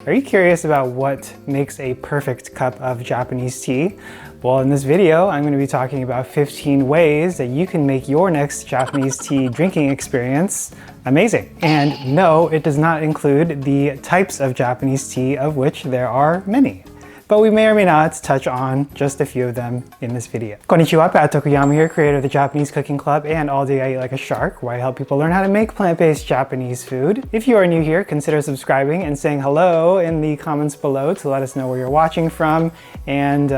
Are you curious about what makes a perfect cup of Japanese tea? Well, in this video, I'm going to be talking about 15 ways that you can make your next Japanese tea drinking experience amazing. And no, it does not include the types of Japanese tea, of which there are many. But we may or may not touch on just a few of them in this video. Konnichiwa, Pat Tokuyama here, creator of the Japanese Cooking Club and All Day I Eat Like a Shark, where I help people learn how to make plant-based Japanese food. If you are new here, consider subscribing and saying hello in the comments below to let us know where you're watching from, and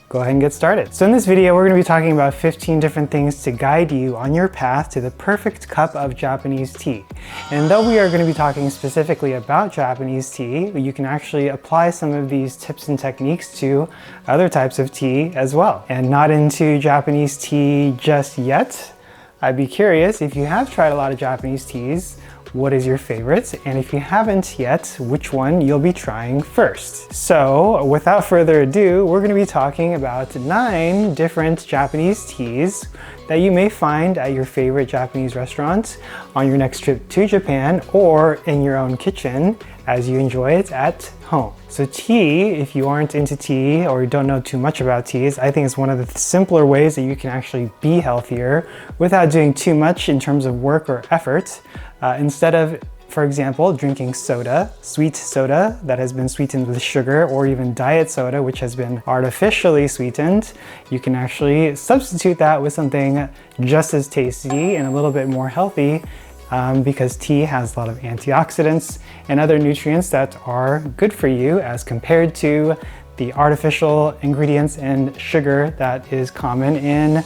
go ahead and get started. So in this video, we're going to be talking about 15 different things to guide you on your path to the perfect cup of Japanese tea. And though we are going to be talking specifically about Japanese tea, you can actually apply some of these tips and techniques to other types of tea as well. And not into Japanese tea just yet. I'd be curious, if you have tried a lot of Japanese teas, what is your favorite? And if you haven't yet, which one you'll be trying first. So without further ado, we're going to be talking about 9 different Japanese teas that you may find at your favorite Japanese restaurant on your next trip to Japan or in your own kitchen as you enjoy it at home. So tea, if you aren't into tea or you don't know too much about teas, I think it's one of the simpler ways that you can actually be healthier without doing too much in terms of work or effort. Instead of, for example, drinking soda, sweet soda that has been sweetened with sugar, or even diet soda which has been artificially sweetened, you can actually substitute that with something just as tasty and a little bit more healthy, because tea has a lot of antioxidants and other nutrients that are good for you as compared to the artificial ingredients and sugar that is common in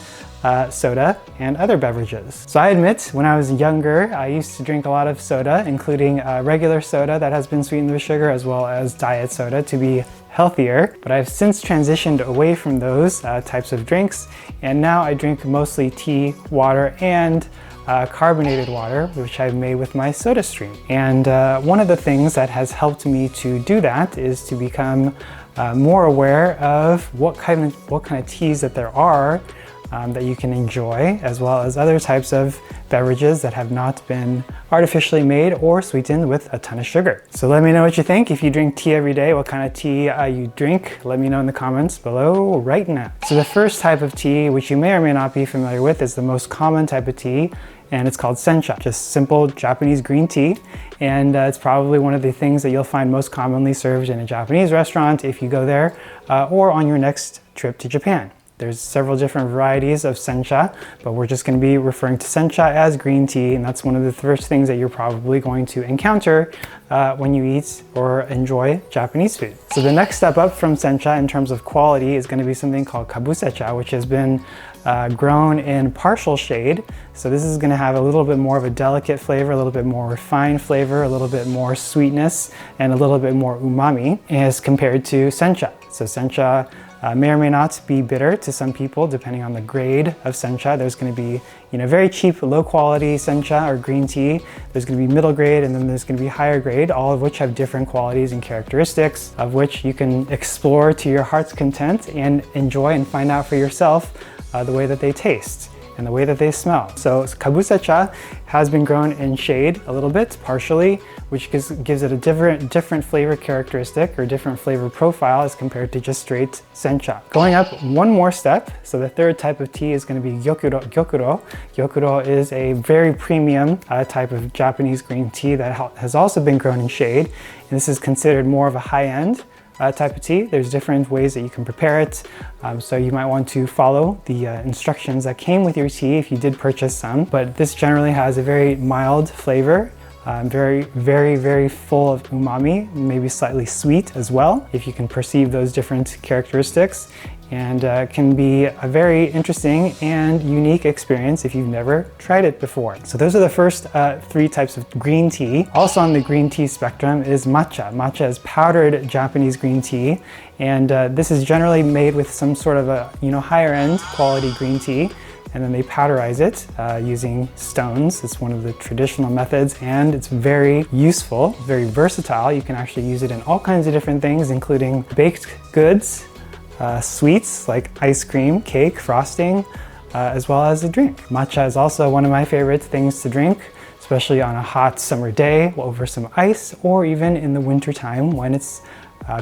soda and other beverages. So I admit, when I was younger, I used to drink a lot of soda, including regular soda that has been sweetened with sugar, as well as diet soda to be healthier. But I've since transitioned away from those types of drinks, and now I drink mostly tea, water, and carbonated water, which I've made with my soda stream. And one of the things that has helped me to do that is to become more aware of what kind of teas that there are that you can enjoy, as well as other types of beverages that have not been artificially made or sweetened with a ton of sugar. So let me know what you think. If you drink tea every day, what kind of tea you drink, let me know in the comments below right now. So the first type of tea, which you may or may not be familiar with, is the most common type of tea, and it's called sencha, just simple Japanese green tea. And it's probably one of the things that you'll find most commonly served in a Japanese restaurant if you go there, or on your next trip to Japan. There's several different varieties of sencha, but we're just going to be referring to sencha as green tea, and that's one of the first things that you're probably going to encounter when you eat or enjoy Japanese food. So the next step up from sencha in terms of quality is going to be something called kabusecha, which has been grown in partial shade. So this is going to have a little bit more of a delicate flavor, a little bit more refined flavor, a little bit more sweetness, and a little bit more umami as compared to sencha. So sencha may or may not be bitter to some people, depending on the grade of sencha. There's going to be, very cheap, low quality sencha or green tea. There's going to be middle grade, and then there's going to be higher grade, all of which have different qualities and characteristics, of which you can explore to your heart's content and enjoy and find out for yourself the way that they taste and the way that they smell. So kabusecha has been grown in shade a little bit, partially, which gives it a different flavor characteristic or different flavor profile as compared to just straight sencha. Going up one more step, so the third type of tea is going to be gyokuro. Gyokuro is a very premium type of Japanese green tea that has also been grown in shade, and this is considered more of a high-end type of tea. There's different ways that you can prepare it, so you might want to follow the instructions that came with your tea if you did purchase some, but this generally has a very mild flavor, very, very, very full of umami, maybe slightly sweet as well, if you can perceive those different characteristics, and can be a very interesting and unique experience if you've never tried it before. So those are the first 3 types of green tea. Also on the green tea spectrum is matcha. Matcha is powdered Japanese green tea, and this is generally made with some sort of a higher end quality green tea, and then they powderize it using stones. It's one of the traditional methods, and it's very useful, very versatile. You can actually use it in all kinds of different things, including baked goods, sweets like ice cream, cake, frosting, as well as a drink. Matcha is also one of my favorite things to drink, especially on a hot summer day over some ice, or even in the winter time when it's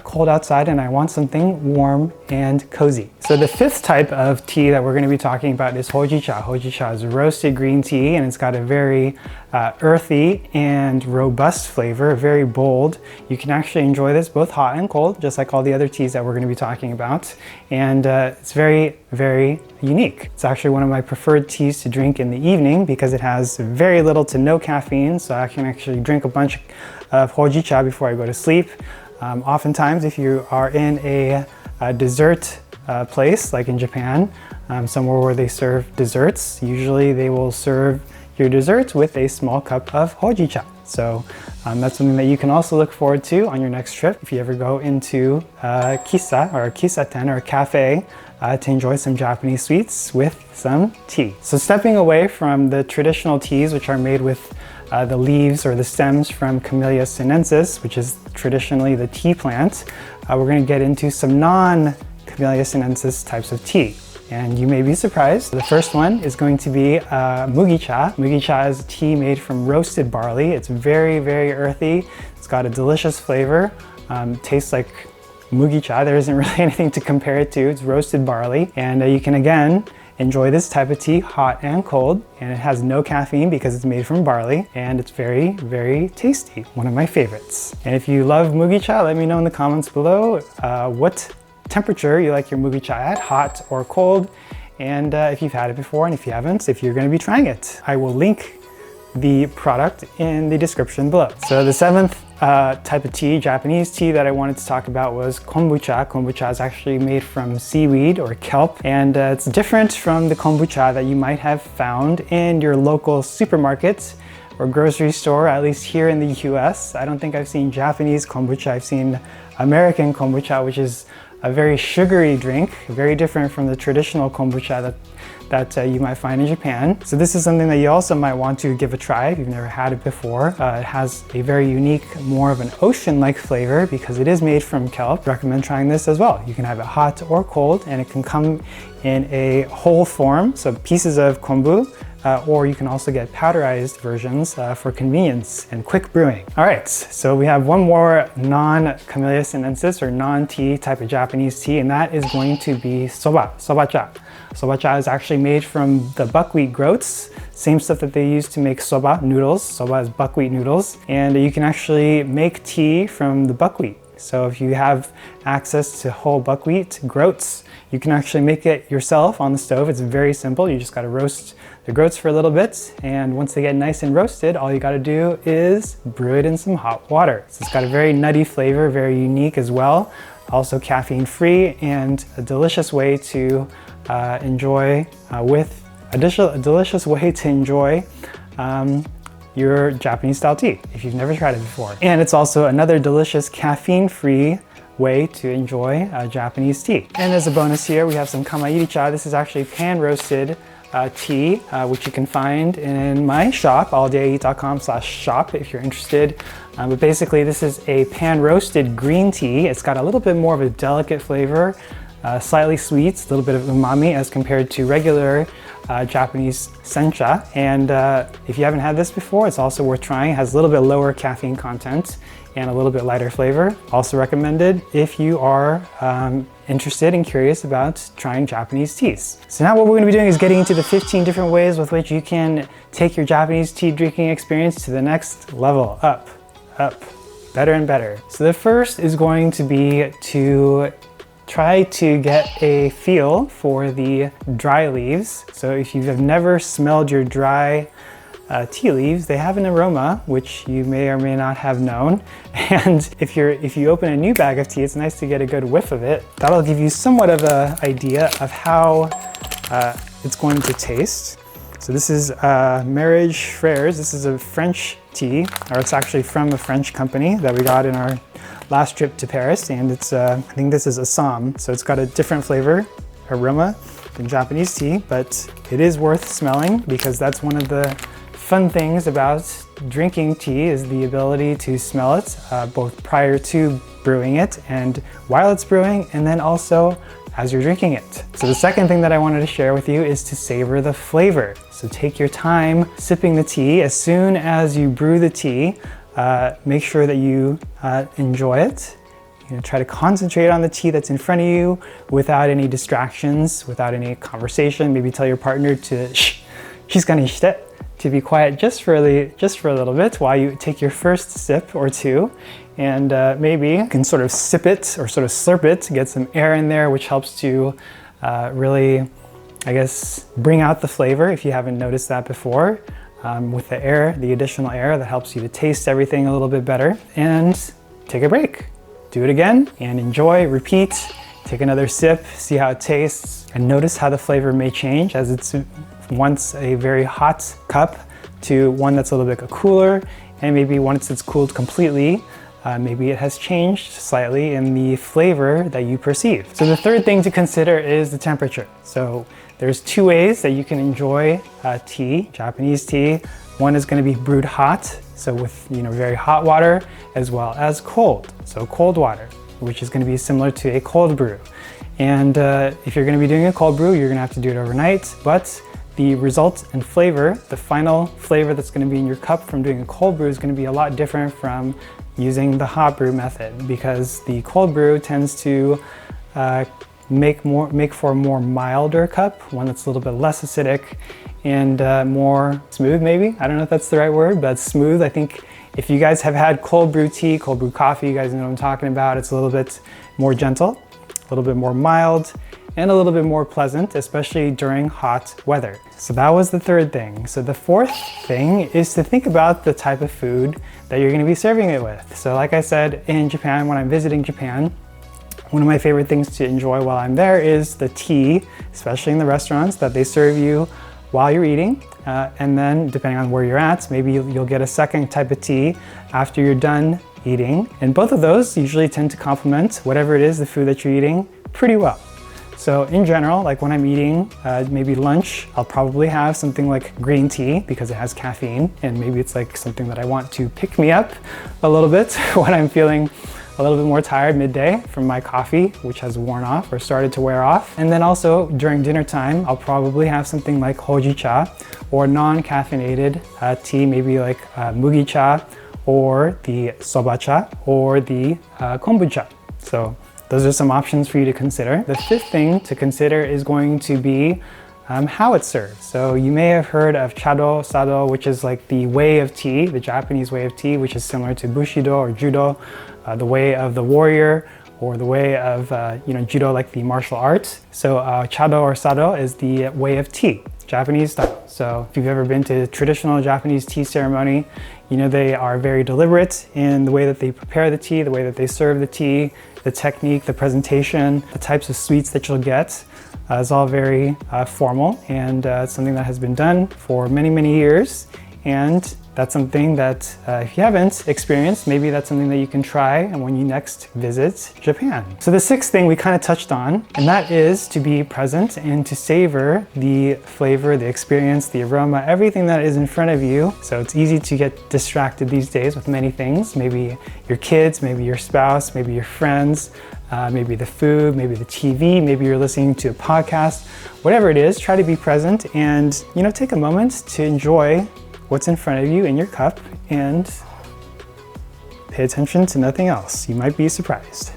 cold outside and I want something warm and cozy. So the fifth type of tea that we're going to be talking about is hojicha. Hojicha is roasted green tea, and it's got a very earthy and robust flavor, very bold. You can actually enjoy this both hot and cold, just like all the other teas that we're going to be talking about. And it's very, very unique. It's actually one of my preferred teas to drink in the evening because it has very little to no caffeine, so I can actually drink a bunch of hojicha before I go to sleep. Oftentimes, if you are in a dessert place, like in Japan, somewhere where they serve desserts, usually they will serve your desserts with a small cup of hojicha. So that's something that you can also look forward to on your next trip if you ever go into a kissa or a kissaten or a cafe to enjoy some Japanese sweets with some tea. So stepping away from the traditional teas, which are made with the leaves or the stems from Camellia sinensis, which is traditionally the tea plant, we're going to get into some non-Camellia sinensis types of tea. And you may be surprised. The first one is going to be mugicha. Mugicha is tea made from roasted barley. It's very, very earthy. It's got a delicious flavor. Tastes like mugicha. There isn't really anything to compare it to. It's roasted barley. And you can, again, enjoy this type of tea hot and cold, and it has no caffeine because it's made from barley, and it's very, very tasty. One of my favorites. And if you love mugicha, let me know in the comments below what temperature you like your mugicha at, hot or cold, and if you've had it before, and if you haven't, if you're going to be trying it. I will link the product in the description below. So the seventh type of tea, Japanese tea, that I wanted to talk about was kombucha. Kombucha is actually made from seaweed or kelp, and it's different from the kombucha that you might have found in your local supermarket or grocery store, at least here in the US. I don't think I've seen Japanese kombucha. I've seen American kombucha, which is a very sugary drink, very different from the traditional kombucha that you might find in Japan. So this is something that you also might want to give a try if you've never had it before. It has a very unique, more of an ocean-like flavor because it is made from kelp. I recommend trying this as well. You can have it hot or cold, and it can come in a whole form, so pieces of kombu, or you can also get powderized versions for convenience and quick brewing. All right, so we have one more non-Camellia sinensis or non-tea type of Japanese tea, and that is going to be soba, soba-cha. Soba-cha is actually made from the buckwheat groats, same stuff that they use to make soba noodles. Soba is buckwheat noodles, and you can actually make tea from the buckwheat. So if you have access to whole buckwheat groats, you can actually make it yourself on the stove. It's very simple. You just got to roast the groats for a little bit, and once they get nice and roasted, all you got to do is brew it in some hot water. So it's got a very nutty flavor, very unique as well. Also caffeine free, and a delicious way to enjoy your Japanese style tea if you've never tried it before. And it's also another delicious caffeine-free way to enjoy Japanese tea. And as a bonus here, we have some kamairicha. This is actually pan-roasted tea, which you can find in my shop, alldayeat.com/shop if you're interested. But basically, this is a pan-roasted green tea. It's got a little bit more of a delicate flavor, slightly sweet, a little bit of umami as compared to regular Japanese sencha. And if you haven't had this before, it's also worth trying. It has a little bit lower caffeine content and a little bit lighter flavor. Also recommended if you are interested and curious about trying Japanese teas. So now what we're going to be doing is getting into the 15 different ways with which you can take your Japanese tea drinking experience to the next level, up, better and better. So the first is going to be to try to get a feel for the dry leaves. So if you have never smelled your dry tea leaves, they have an aroma which you may or may not have known. And if you open a new bag of tea, it's nice to get a good whiff of it. That'll give you somewhat of an idea of how it's going to taste. So this is Marriage Frères. This is a French tea, or it's actually from a French company that we got in our last trip to Paris, and it's I think this is Assam, so it's got a different flavor, aroma than Japanese tea, but it is worth smelling because that's one of the fun things about drinking tea is the ability to smell it both prior to brewing it and while it's brewing, and then also as you're drinking it. So the second thing that I wanted to share with you is to savor the flavor. So take your time sipping the tea. As soon as you brew the tea, make sure that you enjoy it. Try to concentrate on the tea that's in front of you without any distractions, without any conversation. Maybe tell your partner to to be quiet just for a little bit while you take your first sip or two. And maybe you can sort of sip it or sort of slurp it to get some air in there, which helps to really, I guess, bring out the flavor if you haven't noticed that before. With the air, the additional air, that helps you to taste everything a little bit better. And take a break. Do it again and enjoy, repeat, take another sip, see how it tastes, and notice how the flavor may change as it's once a very hot cup to one that's a little bit cooler, and maybe once it's cooled completely, maybe it has changed slightly in the flavor that you perceive. So the third thing to consider is the temperature. So there's two ways that you can enjoy tea, Japanese tea. One is going to be brewed hot, so with very hot water, as well as cold, so cold water, which is going to be similar to a cold brew. And if you're going to be doing a cold brew, you're going to have to do it overnight, but the result and flavor, the final flavor that's going to be in your cup from doing a cold brew is going to be a lot different from using the hot brew method, because the cold brew tends to make for a more milder cup, one that's a little bit less acidic and more smooth, maybe. I don't know if that's the right word, but smooth. I think if you guys have had cold brew tea, cold brew coffee, you guys know what I'm talking about. It's a little bit more gentle, a little bit more mild, and a little bit more pleasant, especially during hot weather. So that was the third thing. So the fourth thing is to think about the type of food that you're going to be serving it with. So like I said, in Japan, when I'm visiting Japan, one of my favorite things to enjoy while I'm there is the tea, especially in the restaurants, that they serve you while you're eating. And then depending on where you're at, maybe you'll get a second type of tea after you're done eating. And both of those usually tend to complement whatever it is, the food that you're eating, pretty well. So in general, like when I'm eating maybe lunch, I'll probably have something like green tea because it has caffeine, and maybe it's like something that I want to pick me up a little bit when I'm feeling a little bit more tired midday from my coffee, which has worn off or started to wear off. And then also during dinner time, I'll probably have something like hojicha or non-caffeinated tea, maybe like mugi cha or the soba cha or the kombucha. So those are some options for you to consider. The fifth thing to consider is going to be how it's served. So you may have heard of chado, sado, which is like the way of tea, the Japanese way of tea, which is similar to bushido or judo, the way of the warrior, or the way of judo, like the martial arts. So chado or sado is the way of tea, Japanese style. So if you've ever been to traditional Japanese tea ceremony, they are very deliberate in the way that they prepare the tea, the way that they serve the tea, the technique, the presentation, the types of sweets that you'll get. Is all very formal, and it's something that has been done for many, many years. And that's something that if you haven't experienced, maybe that's something that you can try and when you next visit Japan. So the sixth thing we kind of touched on, and that is to be present and to savor the flavor, the experience, the aroma, everything that is in front of you. So it's easy to get distracted these days with many things, maybe your kids, maybe your spouse, maybe your friends, maybe the food, maybe the TV, maybe you're listening to a podcast, whatever it is, try to be present and, take a moment to enjoy what's in front of you in your cup and pay attention to nothing else. You might be surprised.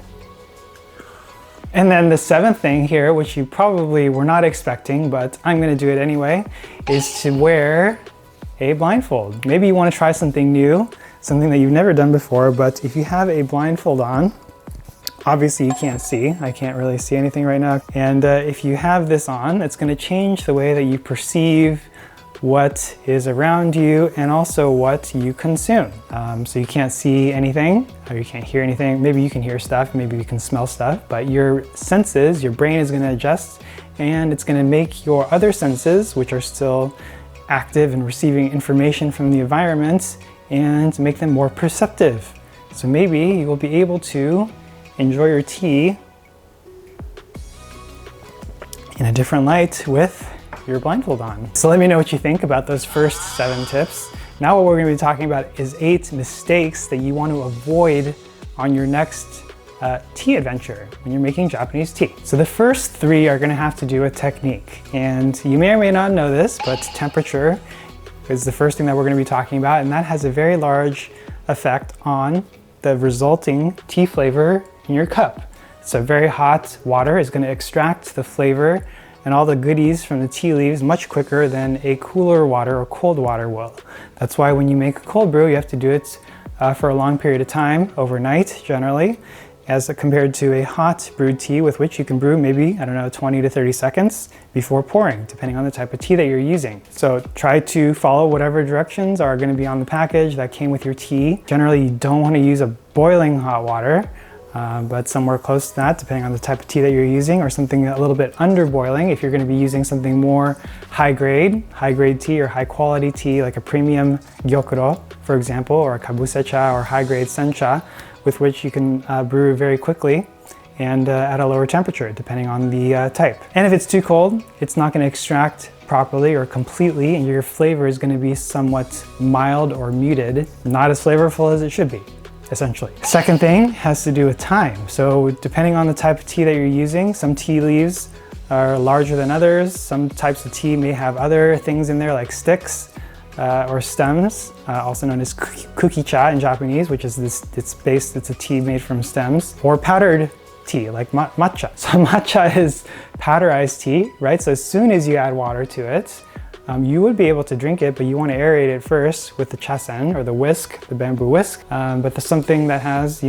And then the seventh thing here, which you probably were not expecting, but I'm gonna do it anyway, is to wear a blindfold. Maybe you wanna try something new, something that you've never done before, but if you have a blindfold on, obviously you can't see. I can't really see anything right now. And if you have this on, it's gonna change the way that you perceive what is around you and also what you consume. So you can't see anything or you can't hear anything. Maybe you can hear stuff, maybe you can smell stuff, but your senses, your brain is gonna adjust and it's gonna make your other senses, which are still active and receiving information from the environment, and make them more perceptive. So maybe you will be able to enjoy your tea in a different light with your blindfold on. So let me know what you think about those first 7 tips. Now what we're going to be talking about is 8 mistakes that you want to avoid on your next tea adventure when you're making Japanese tea. So the first three are gonna have to do with technique. And you may or may not know this, but temperature is the first thing that we're gonna be talking about, and that has a very large effect on the resulting tea flavor in your cup. So very hot water is gonna extract the flavor and all the goodies from the tea leaves much quicker than a cooler water or cold water will. That's why when you make a cold brew, you have to do it for a long period of time, overnight generally, as compared to a hot brewed tea with which you can brew maybe, I don't know, 20 to 30 seconds before pouring, depending on the type of tea that you're using. So try to follow whatever directions are gonna be on the package that came with your tea. Generally, you don't wanna use a boiling hot water, but somewhere close to that, depending on the type of tea that you're using, or something a little bit under boiling if you're gonna be using something more high grade tea or high quality tea, like a premium gyokuro, for example, or a kabusecha or high grade sencha, with which you can brew very quickly and at a lower temperature, depending on the type. And if it's too cold, it's not gonna extract properly or completely, and your flavor is gonna be somewhat mild or muted, not as flavorful as it should be, essentially. Second thing has to do with time. So depending on the type of tea that you're using, some tea leaves are larger than others. Some types of tea may have other things in there like sticks or stems, also known as kukicha in Japanese, which is it's a tea made from stems, or powdered tea like matcha. So matcha is powderized tea, right? So as soon as you add water to it, you would be able to drink it, but you want to aerate it first with the chasen or the whisk, the bamboo whisk. But there's something that has,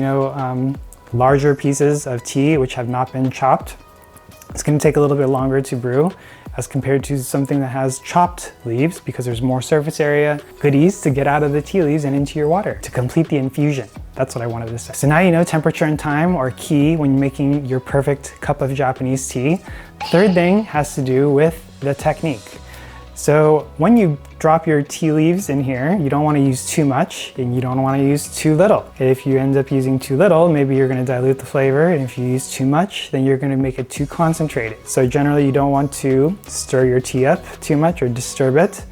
larger pieces of tea which have not been chopped. It's going to take a little bit longer to brew as compared to something that has chopped leaves, because there's more surface area, goodies to get out of the tea leaves and into your water to complete the infusion. That's what I wanted to say. So now you know temperature and time are key when making your perfect cup of Japanese tea. Third thing has to do with the technique. So when you drop your tea leaves in here, you don't want to use too much and you don't want to use too little. If you end up using too little, maybe you're going to dilute the flavor, and if you use too much, then you're going to make it too concentrated. So generally you don't want to stir your tea up too much or disturb it.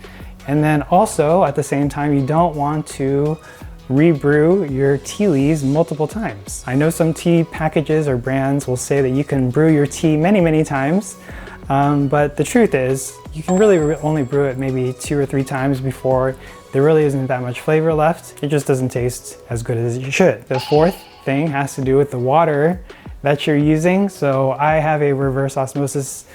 And then also at the same time, you don't want to rebrew your tea leaves multiple times. I know some tea packages or brands will say that you can brew your tea many times. But the truth is, you can really only brew it maybe 2 or 3 times before there really isn't that much flavor left. It just doesn't taste as good as it should. The fourth thing has to do with the water that you're using. So I have a reverse osmosis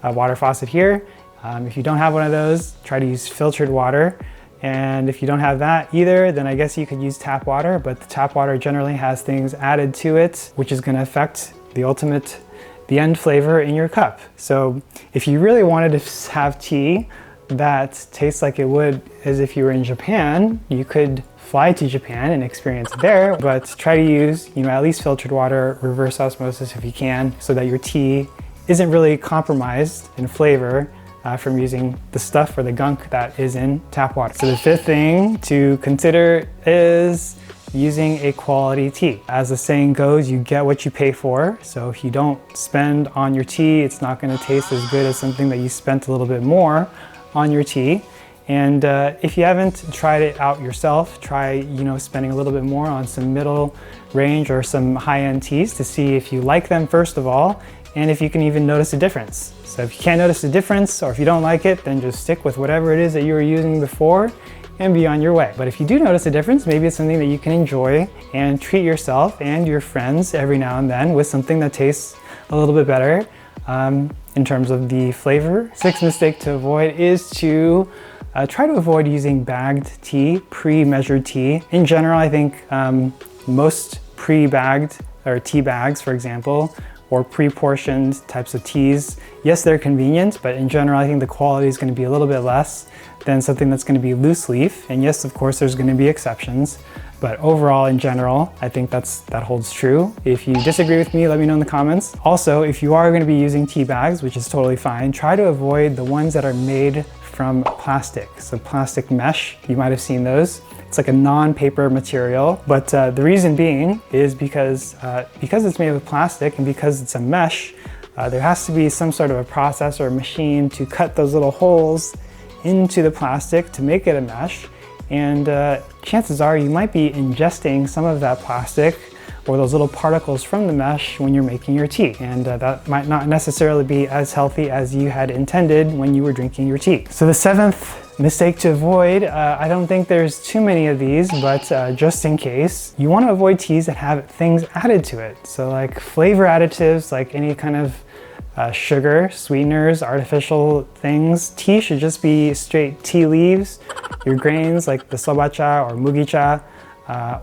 water faucet here. If you don't have one of those, try to use filtered water. And if you don't have that either, then I guess you could use tap water, but the tap water generally has things added to it, which is going to affect the end flavor in your cup. So if you really wanted to have tea that tastes like it would as if you were in Japan, you could fly to Japan and experience it there, but try to use, at least filtered water, reverse osmosis if you can, so that your tea isn't really compromised in flavor from using the stuff or the gunk that is in tap water. So the fifth thing to consider is using a quality tea. As the saying goes, you get what you pay for. So if you don't spend on your tea, it's not going to taste as good as something that you spent a little bit more on your tea. And if you haven't tried it out yourself, try spending a little bit more on some middle range or some high-end teas to see if you like them first of all, and if you can even notice a difference. So if you can't notice a difference, or if you don't like it, then just stick with whatever it is that you were using before and be on your way. But if you do notice a difference, maybe it's something that you can enjoy and treat yourself and your friends every now and then with something that tastes a little bit better in terms of the flavor. Sixth mistake to avoid is to try to avoid using bagged tea, pre-measured tea. In general, I think most pre-bagged or tea bags, for example, or pre-portioned types of teas, yes, they're convenient, but in general, I think the quality is going to be a little bit less than something that's going to be loose leaf. And yes, of course, there's going to be exceptions, but overall, in general, I think that holds true. If you disagree with me, let me know in the comments. Also, if you are going to be using tea bags, which is totally fine, try to avoid the ones that are made from plastic. So plastic mesh, you might have seen those. It's like a non-paper material, but the reason being is because it's made of plastic and because it's a mesh, there has to be some sort of a process or a machine to cut those little holes into the plastic to make it a mesh. And chances are you might be ingesting some of that plastic or those little particles from the mesh when you're making your tea. And that might not necessarily be as healthy as you had intended when you were drinking your tea. So the seventh mistake to avoid, I don't think there's too many of these, but just in case, you want to avoid teas that have things added to it. So like flavor additives, like any kind of sugar, sweeteners, artificial things. Tea should just be straight tea leaves, your grains like the sobacha or mugicha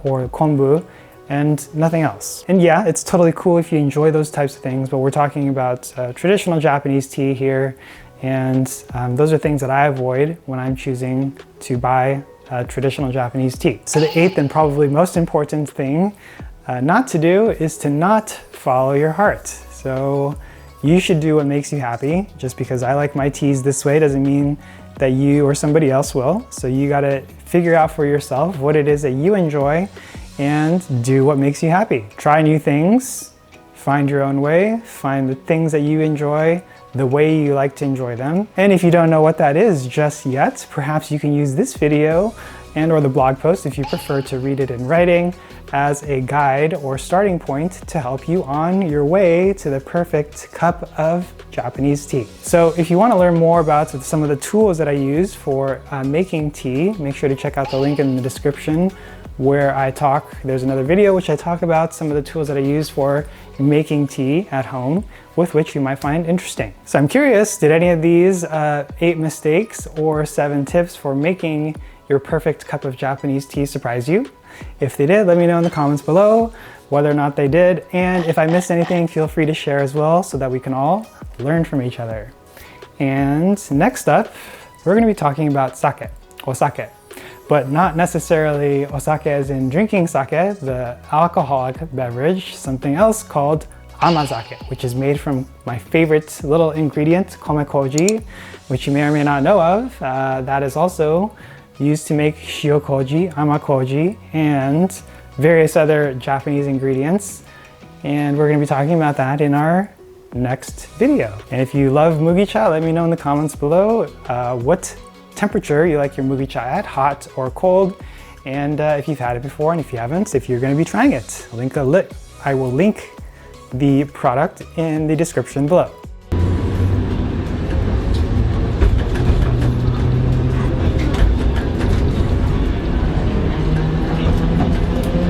or konbu, and nothing else. And yeah, it's totally cool if you enjoy those types of things, but we're talking about traditional Japanese tea here, and those are things that I avoid when I'm choosing to buy traditional Japanese tea. So the eighth and probably most important thing not to do is to not follow your heart. So you should do what makes you happy. Just because I like my teas this way doesn't mean that you or somebody else will. So you gotta figure out for yourself what it is that you enjoy and do what makes you happy. Try new things, find your own way, find the things that you enjoy the way you like to enjoy them. And if you don't know what that is just yet, perhaps you can use this video and or the blog post, if you prefer to read it in writing, as a guide or starting point to help you on your way to the perfect cup of Japanese tea. So if you want to learn more about some of the tools that I use for making tea, make sure to check out the link in the description where there's another video which I talk about some of the tools that I use for making tea at home, with which you might find interesting. So I'm curious, did any of these 8 mistakes or 7 tips for making your perfect cup of Japanese tea surprise you? If they did, let me know in the comments below whether or not they did. And if I missed anything, feel free to share as well so that we can all learn from each other. And next up, we're going to be talking about sake, osake. But not necessarily osake as in drinking sake, the alcoholic beverage, something else called amazake, which is made from my favorite little ingredient, komekoji, which you may or may not know of. That is also used to make shiokoji, amakoji, and various other Japanese ingredients. And we're going to be talking about that in our next video. And if you love mugicha, let me know in the comments below what temperature you like your mugicha at, hot or cold, and if you've had it before, and if you haven't, if you're going to be trying it. I will link the product in the description below.